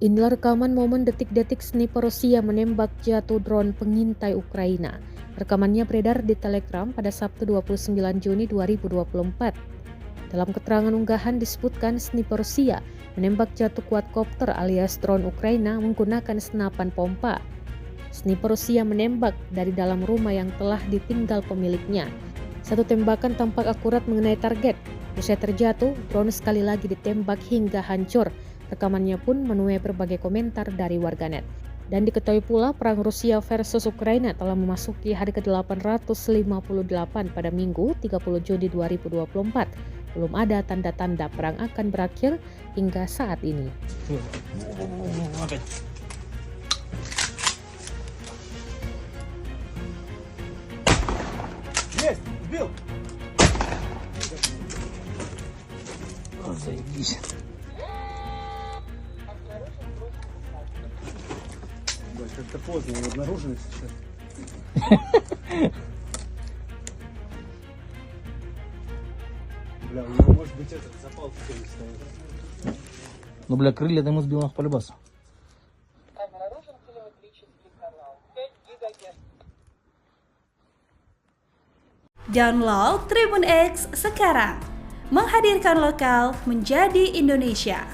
Inilah rekaman momen detik-detik sniper Rusia menembak jatuh drone pengintai Ukraina. Rekamannya beredar di Telegram pada Sabtu 29 Juni 2024. Dalam keterangan unggahan disebutkan sniper Rusia menembak jatuh quadcopter alias drone Ukraina menggunakan senapan pompa. Sniper Rusia menembak dari dalam rumah yang telah ditinggal pemiliknya. Satu tembakan tampak akurat mengenai target. Usai terjatuh, drone sekali lagi ditembak hingga hancur. Rekamannya pun menuai berbagai komentar dari warganet. Dan diketahui pula perang Rusia versus Ukraina telah memasuki hari ke-858 pada Minggu 30 Juni 2024. Belum ada tanda-tanda perang akan berakhir hingga saat ini. Есть, убил. Заебись. Бать, как-то поздно его обнаружили сейчас. Бля, у него может быть этот запал такой стоит. Ну, бля, крылья ему сбил нах полюбаса. Обнаружен телеметрический канал 5 ГГц. Download Tribun X sekarang, menghadirkan lokal menjadi Indonesia.